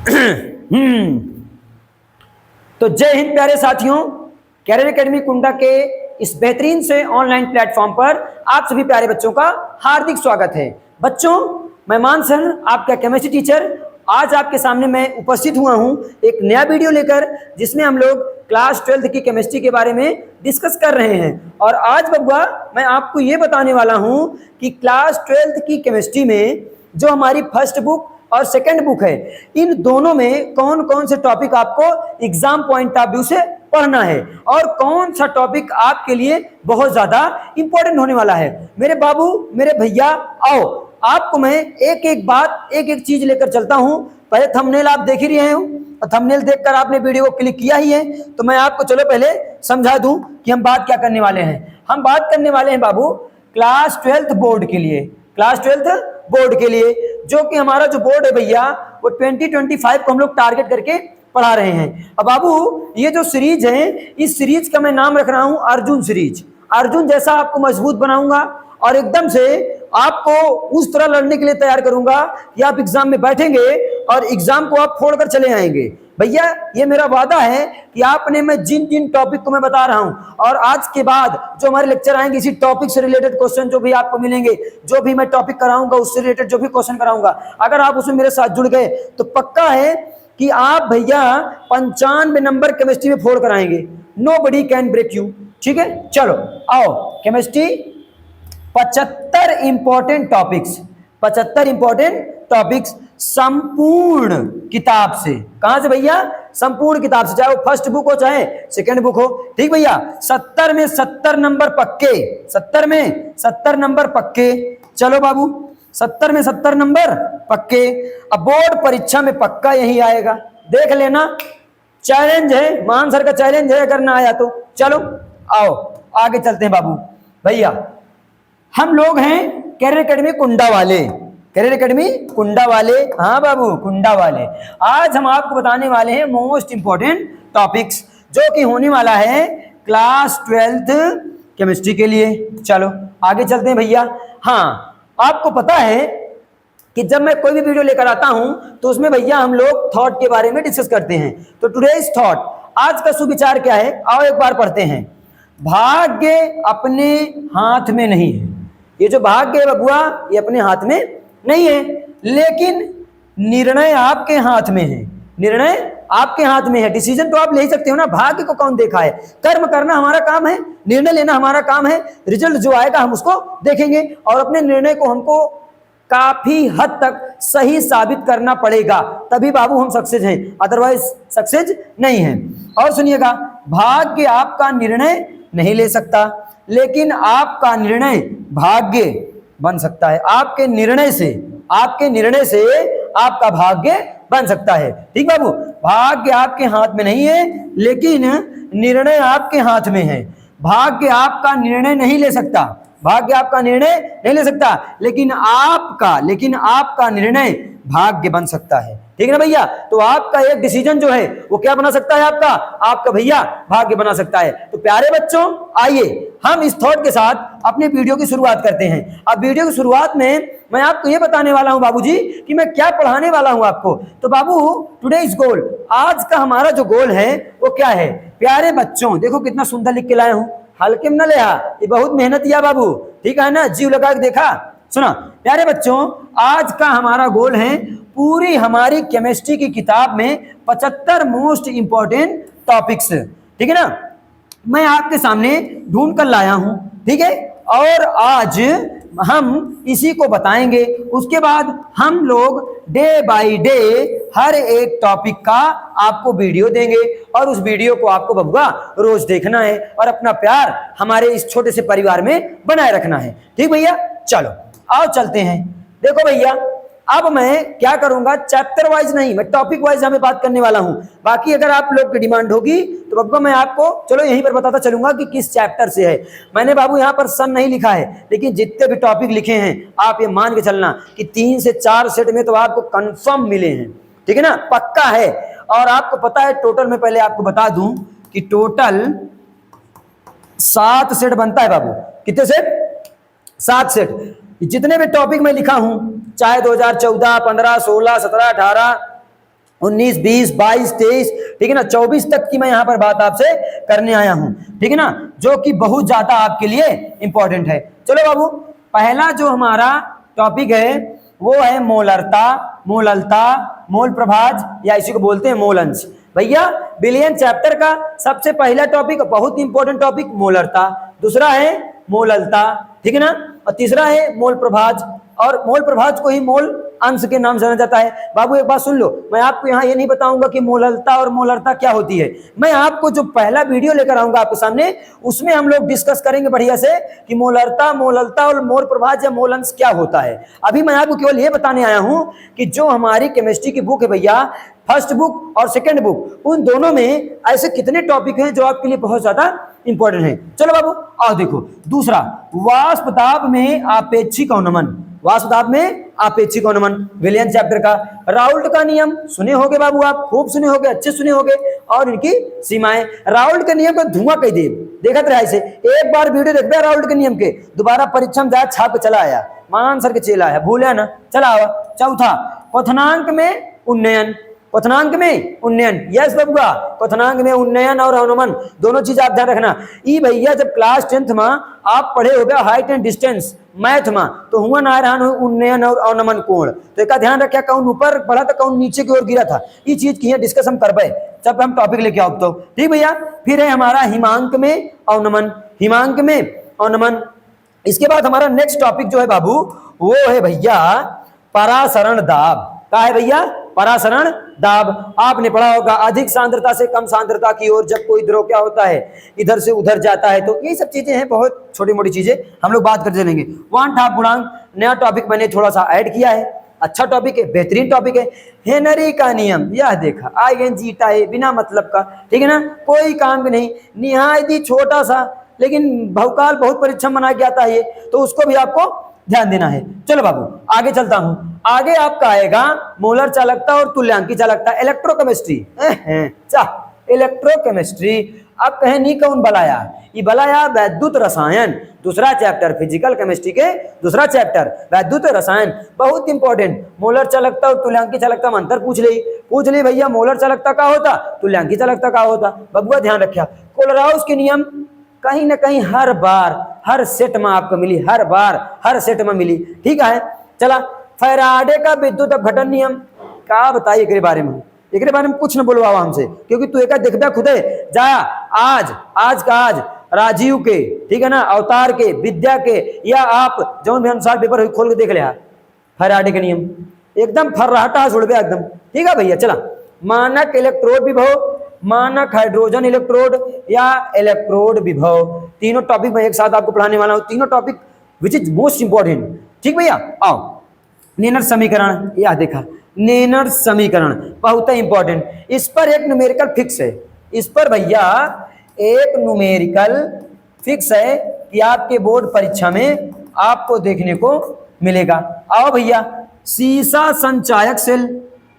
तो जय हिंद प्यारे साथियों, कैरियर एकेडमी कुंडा के इस बेहतरीन से ऑनलाइन प्लेटफॉर्म पर आप सभी प्यारे बच्चों का हार्दिक स्वागत है। बच्चों, मैं मान सर आपका केमिस्ट्री टीचर आज आपके सामने मैं उपस्थित हुआ हूं एक नया वीडियो लेकर, जिसमें हम लोग क्लास 12 की केमिस्ट्री के बारे में डिस्कस कर रहे हैं। और आज बब्बा मैं आपको ये बताने वाला हूं कि क्लास 12 की केमिस्ट्री में जो हमारी फर्स्ट बुक और सेकंड बुक है, इन दोनों में कौन कौन से टॉपिक आपको एग्जाम पॉइंट ऑफ व्यू से पढ़ना है और कौन सा टॉपिक आपके लिए बहुत ज्यादा इंपॉर्टेंट होने वाला है। मेरे बाबू, मेरे भैया, आओ आपको मैं एक एक बात, एक एक चीज लेकर चलता हूं। पहले थंबनेल आप देख ही रहे हो और थंबनेल देखकर आपने वीडियो को क्लिक किया ही है, तो मैं आपको चलो पहले समझा दूं कि हम बात क्या करने वाले हैं। हम बात करने वाले हैं बाबू क्लास 12 बोर्ड के लिए, क्लास 12 बोर्ड के लिए, जो कि हमारा जो बोर्ड है भैया वो 2025 को हम लोग टारगेट करके पढ़ा रहे हैं। अब बाबू ये जो सीरीज है, इस सीरीज का मैं नाम रख रहा हूं अर्जुन सीरीज। अर्जुन जैसा आपको मजबूत बनाऊंगा और एकदम से आपको उस तरह लड़ने के लिए तैयार करूंगा कि आप एग्जाम में बैठेंगे और एग्जाम को आप फोड़ कर चले आएंगे। भैया ये मेरा वादा है कि आपने मैं जिन जिन टॉपिक को मैं बता रहा हूं और आज के बाद जो हमारे लेक्चर आएंगे इसी टॉपिक से रिलेटेड क्वेश्चन जो भी आपको मिलेंगे, जो भी मैं टॉपिक कराऊंगा उससे रिलेटेड जो भी क्वेश्चन कराऊंगा, अगर आप उसमें मेरे साथ जुड़ गए तो पक्का है कि आप भैया 95 नंबर केमिस्ट्री में फोड़ कर आएंगे। Nobody can break you. ठीक है, चलो आओ chemistry 75 important topics, 75 important topics संपूर्ण किताब से। कहां से भैया? संपूर्ण किताब से, चाहे वो फर्स्ट बुक हो चाहे सेकंड बुक हो। ठीक भैया, 70 में 70 नंबर पक्के, 70 में 70 नंबर पक्के। चलो बाबू 70 में 70 नंबर पक्के। अब बोर्ड परीक्षा में पक्का यही आएगा, देख लेना। चैलेंज है, मान सर का चैलेंज है, अगर ना आया तो। चलो आओ आगे चलते हैं बाबू। भैया हम लोग हैं कैरियर एकेडमी कुंडा वाले, कैरियर एकेडमी कुंडा वाले। हाँ बाबू कुंडा वाले। आज हम आपको बताने वाले हैं मोस्ट इंपॉर्टेंट टॉपिक्स, जो कि होने वाला है क्लास 12 केमिस्ट्री के लिए। चलो आगे चलते हैं भैया। हाँ, आपको पता है कि जब मैं कोई भी वीडियो लेकर आता हूं तो उसमें भैया हम लोग थॉट के बारे में डिस्कस करते हैं। तो टुडेज थॉट, आज का सुविचार क्या है, आओ एक बार पढ़ते हैं। भाग्य अपने हाथ में नहीं है। ये जो भाग्य है बबुआ, ये अपने हाथ में नहीं है, लेकिन निर्णय आपके हाथ में है। निर्णय आपके हाथ में है। डिसीजन तो आप ले ही सकते हो ना, भाग्य को कौन देखा है। कर्म करना हमारा काम है, निर्णय लेना हमारा काम है। रिजल्ट जो आएगा हम उसको देखेंगे और अपने निर्णय को हमको काफी हद तक सही साबित करना पड़ेगा, तभी बाबू हम सक्सेस हैं, अदरवाइज सक्सेस नहीं है। और सुनिएगा, भाग्य आपका निर्णय नहीं ले सकता, लेकिन आपका निर्णय भाग्य बन सकता है। आपके निर्णय से, आपके निर्णय से आपका भाग्य बन सकता है। ठीक बाबू, भाग्य आपके हाथ में नहीं है, लेकिन निर्णय आपके हाथ में है। भाग्य आपका निर्णय नहीं ले सकता, भाग्य आपका निर्णय नहीं ले सकता, लेकिन आपका निर्णय भाग्य बन सकता है। ठीक है ना भैया? तो आपका एक डिसीजन जो है वो क्या बना सकता है, आपका भैया भाग्य बना सकता है। तो प्यारे बच्चों, आइए हम इस थॉट के साथ अपने वीडियो की शुरुआत करते हैं। अब वीडियो की शुरुआत में मैं आपको ये बताने वाला हूं बाबूजी कि मैं क्या पढ़ाने वाला हूं आपको। तो बाबू टुडेज गोल, आज का हमारा जो गोल है वो क्या है प्यारे बच्चों? देखो कितना सुंदर लिख के लाया हूं, हल्के में न ले, ये बहुत मेहनत किया बाबू। ठीक है ना, जीव लगा के देखा। सुना प्यारे बच्चों, आज का हमारा गोल है पूरी हमारी केमिस्ट्री की किताब में 75 मोस्ट इंपॉर्टेंट टॉपिक्स। ठीक है ना, मैं आपके सामने ढूंढ कर लाया हूं। ठीक है, और आज हम इसी को बताएंगे। उसके बाद हम लोग डे बाय डे हर एक टॉपिक का आपको वीडियो देंगे और उस वीडियो को आपको बबुआ रोज देखना है और अपना प्यार हमारे इस छोटे से परिवार में बनाए रखना है। ठीक भैया, चलो आओ चलते हैं। देखो भैया, अब मैं क्या करूंगा, चैप्टर वाइज नहीं, मैं टॉपिक वाइज हमें बात करने वाला हूं। बाकी अगर आप लोग की डिमांड होगी तो बब्बा मैं आपको चलो यहीं पर बताता चलूंगा कि किस चैप्टर से है। मैंने बाबू यहाँ पर सन नहीं लिखा है, लेकिन जितने भी टॉपिक लिखे हैं आप ये मान के चलना कि 3 से 4 सेट में तो आपको कंफर्म मिले हैं। ठीक है ना, पक्का है। और आपको पता है टोटल, में पहले आपको बता दूं कि टोटल 7 सेट बनता है बाबू। कितने सेट? 7 सेट। जितने भी टॉपिक मैं लिखा हूं, चाहे 2014, 15, 16, 17, 18, 19, 20, 22, 23, ठीक है ना, 24 तक की मैं यहाँ पर बात आपसे करने आया हूँ, ठीक है ना, जो कि बहुत ज्यादा आपके लिए इंपॉर्टेंट है। चलो बाबू, पहला जो हमारा टॉपिक है वो है मोलरता, मोललता, मोल प्रभाज या इसी को बोलते हैं मोल अंश। भैया विलियन चैप्टर का सबसे पहला टॉपिक, बहुत इंपॉर्टेंट टॉपिक, मोलरता, दूसरा है मोललता, ठीक है ना, और तीसरा है मोल प्रभाज, और मोल प्रभाज को ही मोल अंश के नाम से जाना जाता है। बाबू एक बात सुन लो, मैं आपको यहाँ ये नहीं बताऊंगा कि मोललता और मोलरता क्या होती है। मैं आपको जो पहला वीडियो लेकर आऊंगा आपके सामने, उसमें हम लोग डिस्कस करेंगे बढ़िया से कि मोलरता, मोललता और मोल प्रभाज या मोल अंश क्या होता है। अभी मैं आपको केवल ये बताने आया हूं कि जो हमारी केमिस्ट्री की बुक है भैया, फर्स्ट बुक और सेकेंड बुक, उन दोनों में ऐसे कितने टॉपिक हैं जो आपके लिए बहुत ज्यादा इंपॉर्टेंट है। चलो बाबू आओ देखो, दूसरा वाष्प दाब में आपेक्षिक अवनमन, वाष्प दाब में आपेक्षिक अवनमन, विलियन चैप्टर का। राउल्ट का नियम सुने होगे बाबू, आप खूब सुने होगे, अच्छे सुने होगे, और इनकी सीमाएं। राउल्ट के नियम को धुआं कह दे, देखत रहा इसे, एक बार वीडियो देख राउल्ट के नियम के, दोबारा परीक्षा में जाए छाप चला आया, मान सर के चेला आया, भूले ना, चला आवा। चौथा क्वथनांक में उन्नयन, क्वथनांक में उन्नयन, यस बबुआ, क्वथनांक में उन्नयन और अवनमन दोनों चीज आप ध्यान रखना। ई भैया जब क्लास 10th में आप पढ़े हो गया हाइट एंड डिस्टेंस मैथ में, तो हुआ ना रहा उन्नयन और अवनमन कोण, तो एक ध्यान रखा, कौन ऊपर पढ़ा था कौन नीचे की ओर गिरा था, ये चीज की डिस्कस हम कर पाए जब हम टॉपिक लेके आओ तो, ठीक भैया। फिर है हमारा हिमांक में अवनमन, हिमांक में अवनमन। इसके बाद हमारा नेक्स्ट टॉपिक जो है बाबू, वो है भैया परासरण दाब। क्या है भैया? परासरण दाब। आपने पढ़ा होगा अधिक सांद्रता से कम सांद्रता की ओर जब कोई द्रव क्या होता है, इधर से उधर जाता है, तो ये सब चीजें हैं, बहुत छोटी मोटी चीजें हम लोग बात करते रहेंगे। वान ठाप गुणांक नया टॉपिक मैंने थोड़ा सा ऐड किया है, अच्छा टॉपिक है, बेहतरीन टॉपिक है। हेनरी का नियम, यह देखा ING है, बिना मतलब का, ठीक है ना, कोई काम भी नहीं, निहायत ही छोटा सा, लेकिन बहुकाल बहुत परिश्रम बना के आता है ये, तो उसको भी आपको ध्यान देना है। चलो बाबू आगे चलता हूं, आगे आपका आएगा मोलर चालकता और तुल्यांकी चालकता, इलेक्ट्रोकेमिस्ट्री। इलेक्ट्रोकेमिस्ट्री, अब कहें नहीं कौन बलाया, ये बलाया वैद्युत रसायन, दूसरा चैप्टर फिजिकल केमिस्ट्री के दूसरा चैप्टर वैद्युत रसायन, बहुत इंपॉर्टेंट। मोलर चालकता और तुल्यांकी चालकता में अंतर पूछ ली भैया, मोलर चालकता का होता, तुल्यांकी चालकता का होता, बबुआ ध्यान रखिया। कोलराउस के नियम कहीं ना कहीं हर बार हर सेट में आपको मिली, हर बार हर सेट में मिली, ठीक है। चला फैराडे का विद्युत अपघटन नियम, क्या बताइए एक बारे में, एक बारे में कुछ न बोलवाओ हमसे, क्योंकि तू एक देखता खुदे जाया, आज का आज राजीव के, ठीक है ना, अवतार के, विद्या के, या आप जो भी अनुसार पेपर खोल के देख लिया, फैराडे के नियम एकदम फर्राटा जुड़ गया एकदम, ठीक है भैया। चला मानक इलेक्ट्रोड विभव, मानक हाइड्रोजन इलेक्ट्रोड या इलेक्ट्रोड विभव, तीनों टॉपिक मैं एक साथ आपको पढ़ाने वाला हूं, तीनों topic which is most important, ठीक भैया। आओ नेनर समीकरण, यह देखा नेनर समीकरण बहुत ही इंपॉर्टेंट, इस पर एक न्यूमेरिकल फिक्स है, इस पर भैया एक न्यूमेरिकल फिक्स है कि आपके बोर्ड परीक्षा में आपको देखने को मिलेगा। आओ भैया सीसा संचायक सेल,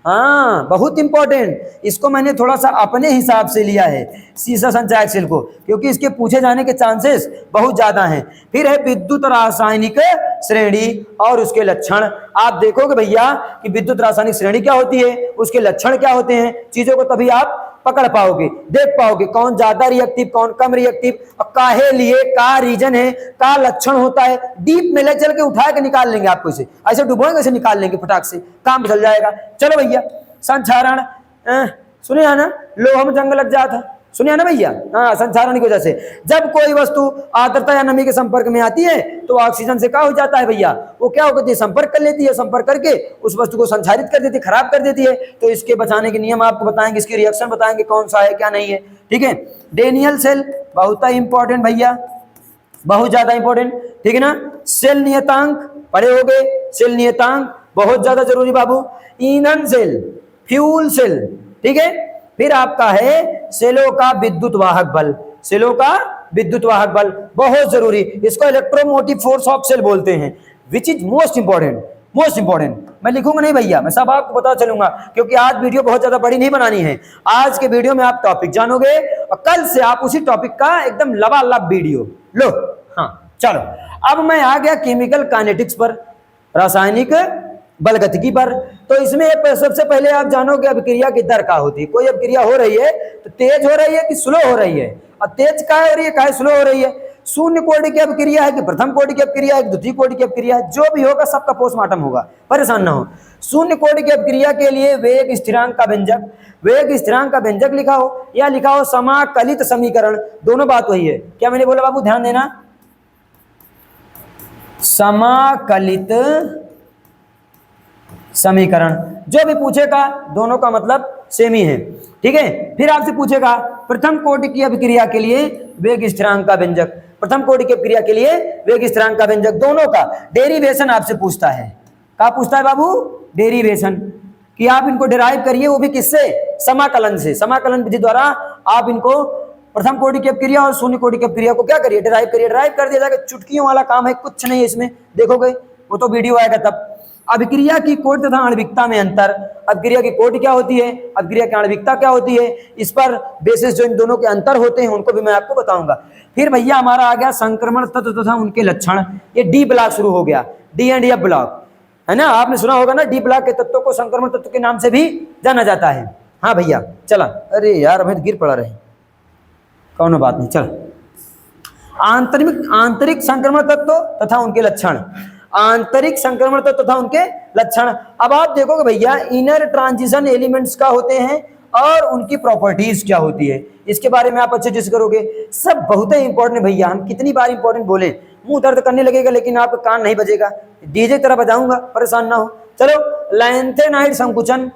हाँ बहुत इंपॉर्टेंट, इसको मैंने थोड़ा सा अपने हिसाब से लिया है सीसा संचायक सेल को, क्योंकि इसके पूछे जाने के चांसेस बहुत ज्यादा हैं। फिर है विद्युत रासायनिक श्रेणी और उसके लक्षण, आप देखोगे भैया कि विद्युत रासायनिक श्रेणी क्या होती है, उसके लक्षण क्या होते हैं, चीजों को तभी आप पकड़ पाओगे, देख पाओगे कौन ज्यादा रिएक्टिव कौन कम रिएक्टिव, और काहे लिए, का रीजन है, का लक्षण होता है, डीप में ले चल के उठा के निकाल लेंगे आपको, इसे ऐसे डुबोएंगे ऐसे निकाल लेंगे फटाक से, काम चल जाएगा। चलो भैया संचारण सुने ना, लोहा में जंग लग जाता, सुनिए ना भैया, हाँ संचारण की वजह से जब कोई वस्तु आर्द्रता या नमी के संपर्क में आती है तो ऑक्सीजन से क्या हो जाता है भैया, वो क्या होती है, संपर्क कर लेती है, संपर्क करके उस वस्तु को संचारित कर देती है, खराब कर देती है। तो इसके बचाने के नियम आपको बताएंगे, इसकी रिएक्शन बताएंगे कौन सा है क्या नहीं है, ठीक है। डेनियल सेल बहुत ही इंपॉर्टेंट भैया, बहुत ज्यादा इंपॉर्टेंट, ठीक है ना। सेल नियतांक पढ़े हो गए, सेल नियतांक बहुत ज्यादा जरूरी बाबू। ईंधन सेल, फ्यूल सेल, ठीक है। फिर आपका है सेलों का विद्युत वाहक बल, सेलों का विद्युत वाहक बल बहुत जरूरी, इसको इलेक्ट्रोमोटिव फोर्स ऑफ सेल बोलते हैं, which is most important, most important. मैं लिखूंगा नहीं भैया, मैं सब आपको पता चलूंगा, क्योंकि आज वीडियो बहुत ज्यादा बड़ी नहीं बनानी है। आज के वीडियो में आप टॉपिक जानोगे और कल से आप उसी टॉपिक का एकदम लबालब वीडियो लो। हाँ चलो, अब मैं आ गया केमिकल काइनेटिक्स पर, रासायनिक बलगतिकी पर। तो इसमें सबसे पहले आप जानोगे अभिक्रिया की दर क्या होती है। कोई अभिक्रिया हो रही है तो तेज हो रही है कि स्लो हो रही है। अब तेज काहे हो रही है, काहे स्लो हो रही है, शून्य कोटि की अभिक्रिया है कि प्रथम कोटि की अभिक्रिया है कि द्वितीय कोटि की अभिक्रिया है, जो भी होगा सबका पोस्टमार्टम होगा, परेशान ना हो। शून्य कोटि की अभिक्रिया के लिए वेग स्थिरांक का व्यंजक, वेग स्थिरांक का व्यंजक लिखा हो या लिखा हो समाकलित समीकरण, दोनों बात वही है। क्या मैंने बोला बाबू, ध्यान देना, समाकलित समीकरण। जो भी पूछेगा दोनों का मतलब सेम ही है, ठीक है। फिर आपसे पूछेगा प्रथम कोटि की अभिक्रिया के लिए वेग स्थिरांक का व्यंजक, प्रथम कोटि की अभिक्रिया के लिए वेग स्थिरांक का व्यंजक, दोनों का डेरिवेशन आपसे पूछता है। क्या पूछता है बाबू, डेरिवेशन, कि आप इनको डिराइव करिए, वो भी किससे, समाकलन से। समाकलन विधि द्वारा आप इनको प्रथम कोटि की अभिक्रिया और शून्य कोटि की अभिक्रिया को क्या करिए, डिराइव करिए। डिराइव कर दिया जाएगा, चुटकियों वाला काम है, कुछ नहीं है इसमें, देखोगे वो तो वीडियो आएगा तब। अभिक्रिया की कोटि तथा आणविकता में अंतर, अभिक्रिया की कोटि क्या होती है, अभिक्रिया की आणविकता क्या होती है, इस पर बेसिस जो इन दोनों के अंतर होते हैं उनको भी मैं आपको बताऊंगा। फिर भैया हमारा आ गया संक्रमण तत्व तथा उनके लक्षण। ये डी ब्लॉक शुरू हो गया, डी एंड एफ ब्लॉक, है ना, आपने सुना होगा ना, डी ब्लॉक के तत्वों को संक्रमण तत्व के नाम से भी जाना जाता है। हाँ भैया चला, अरे यार हमें गिर पड़ा रहे, कौन बात नहीं, चल। आंतरिक संक्रमण तत्व तथा उनके लक्षण, आंतरिक संक्रमण तत्व तथा उनके लक्षण। अब आप देखोगे भैया इनर ट्रांजिशन एलिमेंट्स क्या होते हैं और उनकी प्रॉपर्टीज क्या होती है, इसके बारे में आप अच्छे से करोगे। सब बहुत ही इंपॉर्टेंट भैया, हम कितनी बार इंपॉर्टेंट बोले, मुंह दर्द करने लगेगा लेकिन आपका कान नहीं बजेगा, डीजे तरह बजाऊंगा, परेशान ना हो। चलो, लैंथेनाइड संकुचन,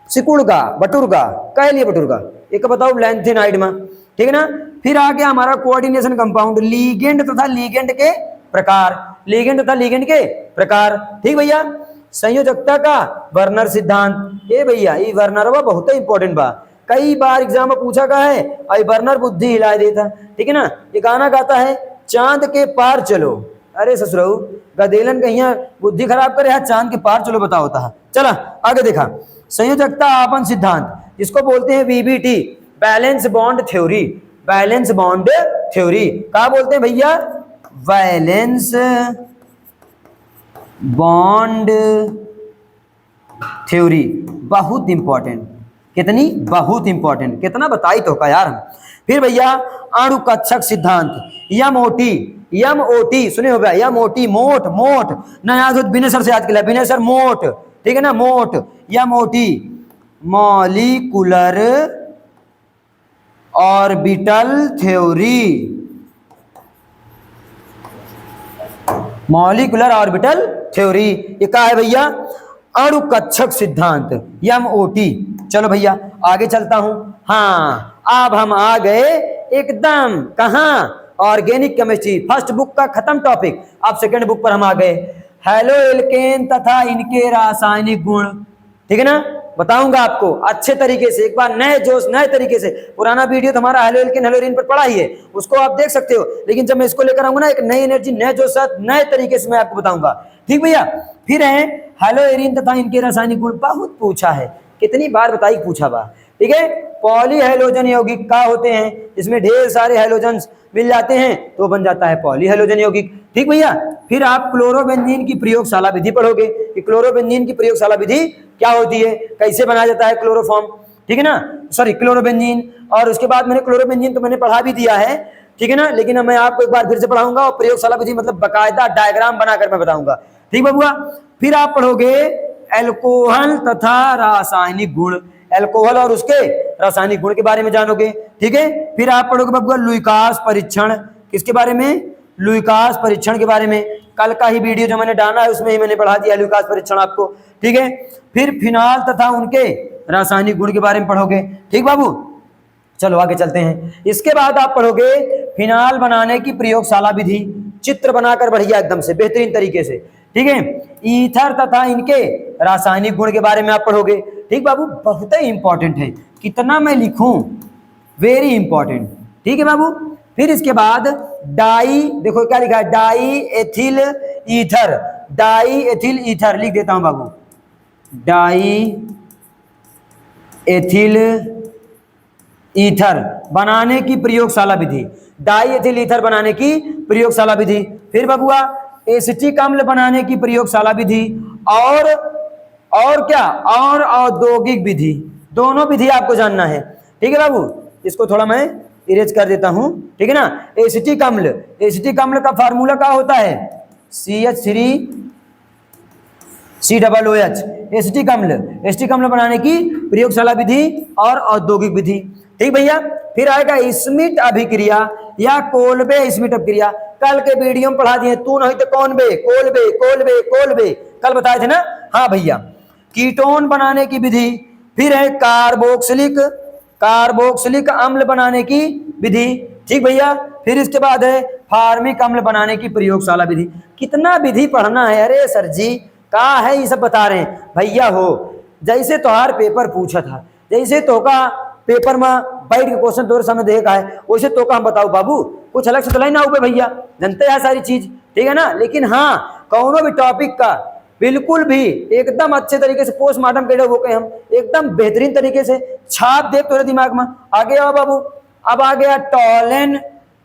सिकुड़गा बटुरगा, कह लिए बटुरगा, एक बताओ लैंथेनाइड में, ठीक है ना। फिर आ गया हमारा कोऑर्डिनेशन कंपाउंड, लीगेंड तथा लीगेंड के प्रकार, लीगेंड तथा लीगेंड के प्रकार, ठीक भैया। संयोजकता का वर्नर सिद्धांत, ये भैया ये वर्नर बहुत ही इंपॉर्टेंट बा, कई बार एग्जाम में पूछा गया है, और वर्नर बुद्धि हिला देता, ठीक है ना। ये गाना गाता है, चांद के पार चलो, अरे ससुरऊ गदेलन कहीं बुद्धि खराब करे, चांद के पार चलो बताओ था। चला आगे देखा, संयोजकता आपन सिद्धांत, जिसको बोलते हैं VBT, valence bond theory, valence bond theory, क्या बोलते हैं भैया, वैलेंस बॉन्ड थ्योरी, बहुत इंपॉर्टेंट, कितनी बहुत इंपॉर्टेंट, कितना बताई तो का यार हम। फिर भैया अणुकक्षक सिद्धांत, एमओटी, एमओटी सुने हो भैया, एमओटी मोट, मोट नया बिनेसर से याद किया, बिनेसर मोट, ठीक है ना, मोट, MOT molecular orbital theory, molecular orbital theory, ये क्या है भैया, अणुकक्षक सिद्धांत, एमओटी। चलो भैया आगे चलता हूं। हाँ अब हम आ गए एकदम कहां, ऑर्गेनिक केमिस्ट्री, फर्स्ट बुक का खत्म टॉपिक, अब सेकंड बुक पर हम आ गए, हेलो एल्केन तथा इनके रासायनिक गुण, ठीक है ना। बताऊंगा आपको अच्छे तरीके से, एक बार नए जोश नए तरीके से। पुराना वीडियो तो हमारा हेलो एल्केन हेलो एरिन पर पड़ा ही है, उसको आप देख सकते हो, लेकिन जब मैं इसको लेकर आऊंगा ना, एक नई एनर्जी नए जोश नए तरीके से मैं आपको बताऊंगा, ठीक भैया। फिर है हेलो एरिन तथा इनके रासायनिक गुण, बहुत पूछा है, कितनी बार बताई पूछा बा, ठीक है। पॉली हेलोजन यौगिक क्या होते हैं, इसमें ढेर सारे हेलोजन्स मिल जाते हैं तो बन जाता है पॉली हेलोजन यौगिक, ठीक भैया। फिर आप क्लोरोबेंजीन की प्रयोगशाला विधि पढ़ोगे कि क्लोरोबेंजीन की प्रयोगशाला विधि क्या होती है, कैसे बनाया जाता है क्लोरोफॉर्म, ठीक है ना, सॉरी क्लोरोबेंजीन। और उसके बाद मैंने क्लोरोबेंजीन तो मैंने पढ़ा भी दिया है, ठीक है ना, लेकिन मैं आपको एक बार फिर से पढ़ाऊंगा, और प्रयोगशाला विधि मतलब बाकायदा डायग्राम बनाकर मैं बताऊंगा, ठीक बबुआ। फिर आप पढ़ोगे एल्कोहल तथा रासायनिक गुण, एल्कोहल और उसके रासायनिक गुण के बारे में जानोगे, ठीक है। फिर आप पढ़ोगे बबुआ लुईकास परीक्षण, किसके बारे में, लुईकास परीक्षण के बारे में, कल का ही वीडियो जो मैंने डाला है उसमें ही मैंने पढ़ा दिया लुईकास परीक्षण आपको, ठीक है। फिर फिनाल तथा उनके रासायनिक गुण के बारे में पढ़ोगे, ठीक बाबू। चलो आगे चलते हैं। इसके बाद आप पढ़ोगे फिनाल बनाने की प्रयोगशाला विधि, चित्र बनाकर बढ़िया एकदम से बेहतरीन तरीके से, ठीक है। ईथर तथा इनके रासायनिक गुण के बारे में आप पढ़ोगे, ठीक बाबू, बहुत ही इंपॉर्टेंट है, कितना मैं लिखूं, वेरी इंपॉर्टेंट, ठीक है बाबू। फिर इसके बाद डाई, देखो क्या लिखा है, die ethyl ether, die ethyl ether लिख देता हूं बाबू, डाई एथिल ईथर बनाने की प्रयोगशाला विधि, डाई एथिल ईथर बनाने की प्रयोगशाला विधि। फिर बबुआ एसिटिक अम्ल बनाने की प्रयोगशाला विधि और क्या, और औद्योगिक विधि, दोनों विधि आपको जानना है। ठीक है बाबू, इसको थोड़ा मैं इरेज कर देता हूं, ठीक है ना। एसिटिक अम्ल, एसिटिक अम्ल का फार्मूला क्या होता है, CH3COOH, एसिटिक अम्ल। एसिटिक अम्ल बनाने की प्रयोगशाला विधि और औद्योगिक विधि। ठीक भैया, फिर आएगा स्मिट अभिक्रिया या कोलबे स्मिट अभिक्रिया। कल के वीडियो में पढ़ा दिए, तू नहीं तो कौन बे, कोलबे कोलबे कोलबे, कल बताए थे ना। हाँ भैया, कीटोन बनाने की विधि। फिर है कार्बोक्सिलिक अम्ल बनाने की विधि। ठीक भैया, फिर इसके बाद है फार्मिक अम्ल बनाने की प्रयोगशाला विधि। कितना विधि पढ़ना है, अरे सर जी कहा है ये सब बता रहे हैं भैया। हो जैसे तोहार पेपर पूछा था, जैसे तो का पेपर में बैठ के क्वेश्चन तोरे सामने देखा है, वैसे तो का हम बताओ बाबू, कुछ अलग से तो ना हुए भैया, जानते हैं सारी चीज, ठीक है ना। लेकिन हाँ, कौनो भी टॉपिक का बिल्कुल भी एकदम अच्छे तरीके से पोस्टमार्टम करे हो के हम एकदम बेहतरीन तरीके से छाप दे तोरे दिमाग में। आगे आओ बाबू, अब आ गया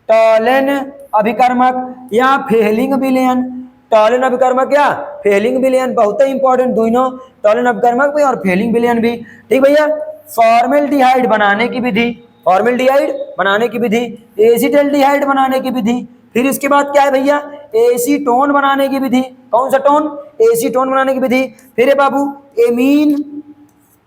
टॉलेन अभिकर्मक या फेलिंग विलयन। टॉलेन अभिकर्मक या फेलिंग विलयन बहुत ही इंपॉर्टेंट, दोनों टॉलेन अभिकर्मक भी और फेलिंग विलयन भी। ठीक भैया, फॉर्मेल्डिहाइड बनाने की विधि, फॉर्मेल्डिहाइड बनाने की विधि, एसिटल्डिहाइड बनाने की विधि। फिर इसके बाद क्या है भैया, एसीटोन बनाने की विधि। कौन सा टोन, एसीटोन बनाने की विधि। फिर है बाबू एमीन।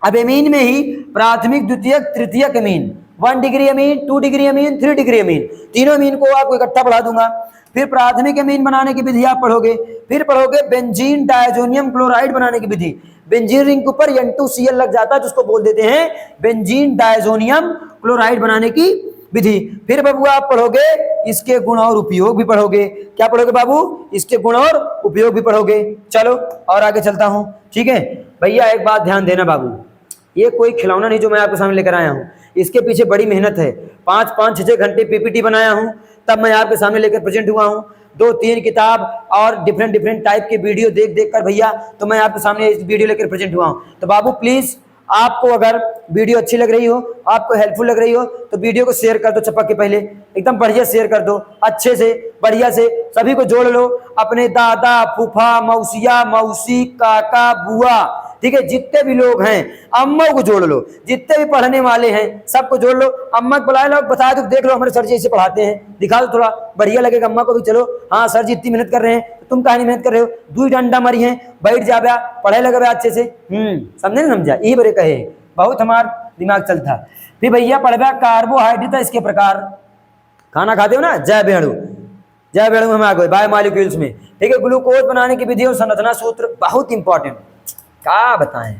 अब एमीन में ही प्राथमिक द्वितीयक तृतीयक amine, 1 degree amine, 2 degree amine, 3 degree amine, तीनों अमीन को आपको इकट्ठा पढ़ा दूंगा। फिर प्राथमिक अमीन बनाने की विधि आप पढ़ोगे। फिर पढ़ोगे बेंजीन डायजोनियम क्लोराइड बनाने की विधि। बेंजीन रिंग के ऊपर N2Cl लग जाता है, जिसको बोल देते हैं बेंजीन डायजोनियम क्लोराइड बनाने की विधि। फिर बाबू आप पढ़ोगे इसके गुण और उपयोग भी पढ़ोगे। क्या पढ़ोगे बाबू, इसके गुण और उपयोग भी पढ़ोगे। चलो और आगे चलता हूं, ठीक है भैया। एक बात ध्यान देना बाबू, ये कोई खिलौना नहीं जो मैं आपके सामने लेकर आया हूं, इसके पीछे बड़ी मेहनत है। 5-5, 6 घंटे पीपीटी बनाया हूं, तब मैं आपके सामने लेकर प्रेजेंट हुआ हूं। 2-3 किताब और डिफरेंट टाइप के वीडियो देख कर भैया तो मैं आपके सामने इस वीडियो लेकर प्रेजेंट हुआ हूं। तो बाबू प्लीज, आपको अगर वीडियो अच्छी लग रही हो, आपको हेल्पफुल लग रही हो, तो वीडियो को शेयर कर दो, चपक के पहले एकदम बढ़िया शेयर कर दो, अच्छे से बढ़िया से सभी को जोड़ लो। अपने दादा, फूफा, मौसिया, मौसी, काका, बुआ, ठीक है, जितने भी लोग हैं, अम्मा को जोड़ लो, जितने भी पढ़ने वाले हैं सबको जोड़ लो। अम्मा को बुला लो, बता दो, देख लो हमारे सर जी ऐसे पढ़ाते हैं, दिखा दो, थोड़ा बढ़िया लगेगा अम्मा को भी। चलो हाँ सर जी इतनी मेहनत कर रहे हैं, तुम कहानी मेहनत कर रहे हो, 2 डंडा मरी हैं, बैठ जा बया, पढ़ाई लगा अच्छे से। समझे ना, समझा, यही बड़े कहे, बहुत हमार दिमाग चलता। फिर भैया पढ़वा कार्बोहाइड्रेट इसके प्रकार, खाना खाते हो ना, जय बेड़ू हम आ गए बायोमॉलिक्यूल्स में, ठीक है। ग्लूकोज बनाने की विधि और संरचना सूत्र बहुत इंपॉर्टेंट, क्या बताएं,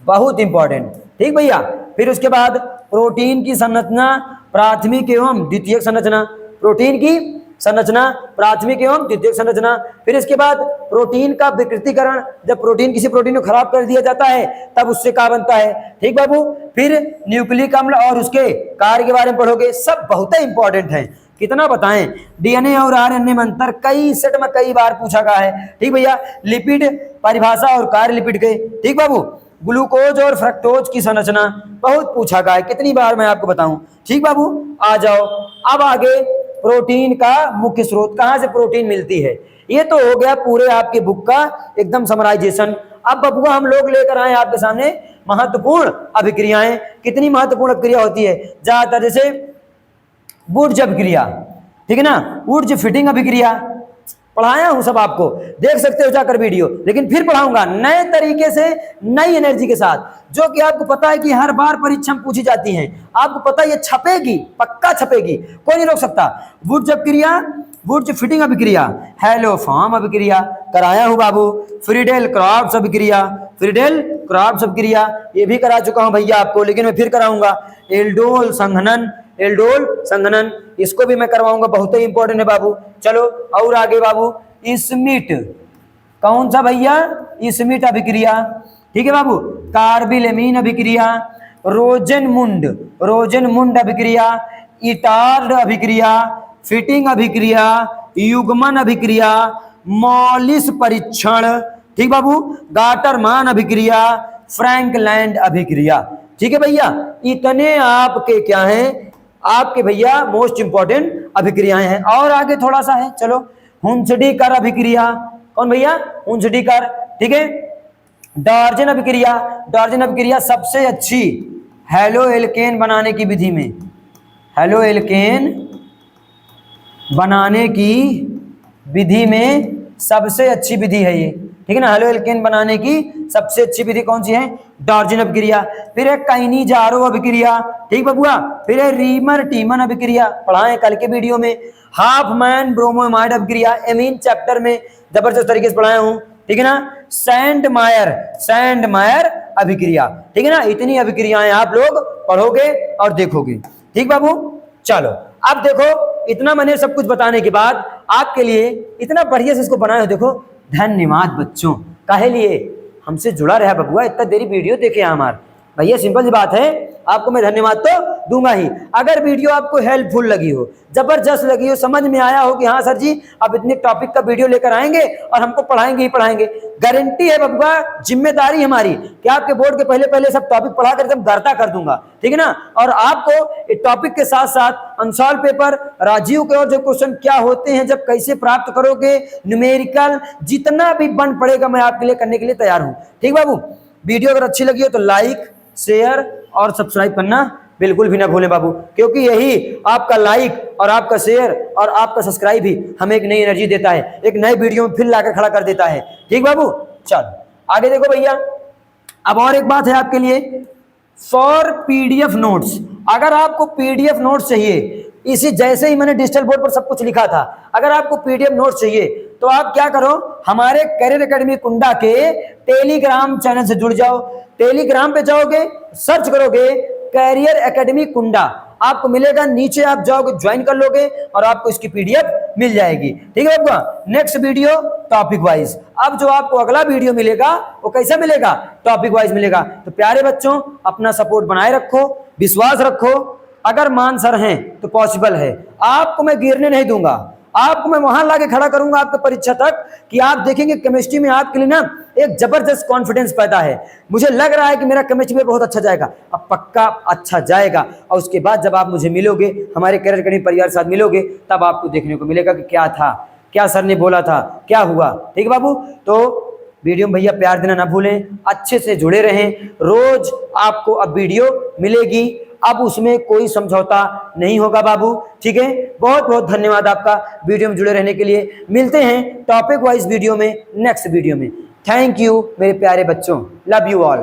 बहुत इंपॉर्टेंट, ठीक भैया। फिर उसके बाद प्रोटीन की संरचना, प्राथमिक एवं द्वितीयक संरचना, प्रोटीन की संरचना, प्राथमिक एवं द्वितीयक संरचना। फिर इसके बाद प्रोटीन का विकृतीकरण, जब प्रोटीन किसी प्रोटीन को खराब कर दिया जाता है तब उससे क्या बनता है, ठीक बाबू। फिर न्यूक्लिक अम्ल और उसके कार्य के बारे में पढ़ोगे, सब बहुत ही इंपॉर्टेंट है। कितना बताएं, डीएनए और आरएनए में अंतर कई सेट में कई बार पूछा गया है, ठीक भैया। लिपिड परिभाषा और कार्य लिपिड के, ठीक बाबू। ग्लूकोज और फ्रक्टोज की संरचना बहुत पूछा गया है, कितनी बार मैं आपको बताऊं, ठीक बाबू। आ जाओ अब आगे, प्रोटीन का मुख्य स्रोत, कहां से प्रोटीन मिलती है, ये तो हो गया पूरे आपके बुक का एकदम समराइजेशन। अब बबुआ हम लोग लेकर आए आपके सामने महत्वपूर्ण अभिक्रियाएं। कितनी महत्वपूर्ण अभिक्रिया होती है, ज्यादातर जैसे वुड्ज अभिक्रिया, ठीक है ना, वुड्ज फिटिंग अभिक्रिया पढ़ाया हूं, सब आपको देख सकते हो जाकर वीडियो, लेकिन फिर पढ़ाऊंगा नए तरीके से, नई एनर्जी के साथ, जो कि आपको पता है कि हर बार परीक्षा में पूछी जाती हैं, आपको पता है ये छपेगी, पक्का छपेगी, कोई नहीं रोक सकता। वुड्ज अभिक्रिया, वुड्ज फिटिंग अभिक्रिया, हेलोफॉर्म अभिक्रिया कराया हूं बाबू। फ्रीडेल क्रॉफ्ट्स अभिक्रिया, फ्रीडेल क्रॉफ्ट्स अभिक्रिया ये भी करा चुका हूं भैया आपको, लेकिन मैं फिर कराऊंगा। एल्डोल संघनन, एल्डोल संघनन इसको भी मैं करवाऊंगा, बहुत ही इंपॉर्टेंट है बाबू। चलो और आगे बाबू, स्मिट, कौन सा भैया, स्मिट अभिक्रिया, ठीक है बाबू। कार्बिलेमीन अभिक्रिया, रोजेनमुंड अभिक्रिया, इटार्ड अभिक्रिया, फिटिंग अभिक्रिया, युग्मन अभिक्रिया, मॉलिस परीक्षण, ठीक बाबू। गाटरमान अभिक्रिया, फ्रैंकलैंड अभिक्रिया, ठीक है भैया। इतने आपके क्या हैं, आपके भैया मोस्ट इंपॉर्टेंट अभिक्रियाएं हैं। और आगे थोड़ा सा है, चलो। हुंसडीकर अभिक्रिया, कौन भैया, हुंसडीकर, ठीक है। डार्जन अभिक्रिया, डार्जन अभिक्रिया सबसे अच्छी हेलो एल्केन बनाने की विधि में, हेलो एल्केन बनाने की विधि में सबसे अच्छी विधि है ये, ठीक है ना। हेलो एल्केन बनाने की सबसे अच्छी विधि कौन सी है? डार्जन अभिक्रिया। फिर है काइनीजारो अभिक्रिया, ठीक बबुआ। फिर है रीमर टीमन अभिक्रिया, पढ़ाएं कल के वीडियो में। हाफमैन ब्रोमोमाइड अभिक्रिया एमीन चैप्टर में जबरदस्त तरीके से पढ़ाया हूं, ठीक है ना। सैंड मायर अभिक्रिया, ठीक है ना। इतनी अभिक्रियाएं आप लोग पढ़ोगे और देखोगे, ठीक बाबू। चलो अब देखो, इतना मैंने सब कुछ बताने के बाद आपके लिए इतना बढ़िया से इसको बनाया हो, देखो। धन्यवाद बच्चों, काहे लिए हमसे जुड़ा रहा बबुआ, इतना देरी वीडियो देखे हमार भैया, सिंपल सी बात है, आपको मैं धन्यवाद तो दूंगा ही। अगर वीडियो आपको हेल्पफुल लगी हो, जबरदस्त लगी हो, समझ में आया हो कि हाँ सर जी अब इतने टॉपिक का वीडियो लेकर आएंगे और हमको पढ़ाएंगे ही पढ़ाएंगे, गारंटी है बबुआ, जिम्मेदारी हमारी कि आपके बोर्ड के पहले पहले सब टॉपिक पढ़ा कर एकदम गर्दा कर दूंगा, ठीक है ना। और आपको टॉपिक के साथ साथ अनसॉल्व पेपर, राजीव के और जो क्वेश्चन क्या होते हैं, जब कैसे प्राप्त करोगे, न्यूमेरिकल, जितना भी बन पड़ेगा मैं आपके लिए करने के लिए तैयार हूं, ठीक बाबू। वीडियो अगर अच्छी लगी हो तो लाइक, शेयर और सब्सक्राइब करना बिल्कुल भी ना भूलें बाबू, क्योंकि यही आपका लाइक और आपका शेयर और आपका सब्सक्राइब ही हमें एक नई एनर्जी देता है, एक नए वीडियो में फिर लाकर खड़ा कर देता है, ठीक बाबू। चलो आगे देखो भैया, अब और एक बात है आपके लिए, फॉर पीडीएफ नोट्स। अगर आपको पीडीएफ नोट्स चाहिए, इसी जैसे ही मैंने डिजिटल बोर्ड पर सब कुछ लिखा था, अगर आपको पीडीएफ नोट्स चाहिए तो आप क्या करो, हमारे करियर एकेडमी कुंडा के टेलीग्राम चैनल से जुड़ जाओ। टेलीग्राम पे जाओगे, सर्च करोगे करियर एकेडमी कुंडा, आपको मिलेगा, नीचे आप जाओगे ज्वाइन कर लोगे और आपको इसकी पीडीएफ मिल जाएगी, ठीक है बाबा। नेक्स्ट वीडियो टॉपिक वाइज, अब जो आपको अगला वीडियो मिलेगा वो कैसा मिलेगा? टॉपिक वाइज मिलेगा। तो प्यारे बच्चों, अपना सपोर्ट बनाए रखो, विश्वास रखो, अगर मान सर हैं तो पॉसिबल है, आपको मैं गिरने नहीं दूंगा, आपको मैं वहां लाके खड़ा करूंगा आपके परीक्षा तक कि आप देखेंगे केमिस्ट्री में आपके लिए ना एक जबरदस्त कॉन्फिडेंस पैदा है। मुझे लग रहा है कि मेरा केमिस्ट्री में बहुत अच्छा जाएगा, अब पक्का अच्छा जाएगा। और उसके बाद जब आप मुझे मिलोगे, हमारे करियर एकेडमी परिवार के साथ मिलोगे, तब आपको देखने को मिलेगा कि क्या था, क्या सर ने बोला था, क्या हुआ, ठीक है बाबू। तो वीडियो में भैया प्यार देना ना भूलें, अच्छे से जुड़े रहें, रोज आपको अब वीडियो मिलेगी, अब उसमें कोई समझौता नहीं होगा बाबू, ठीक है। बहुत बहुत धन्यवाद आपका वीडियो में जुड़े रहने के लिए। मिलते हैं टॉपिक वाइज वीडियो में नेक्स्ट वीडियो में। थैंक यू मेरे प्यारे बच्चों, लव यू ऑल।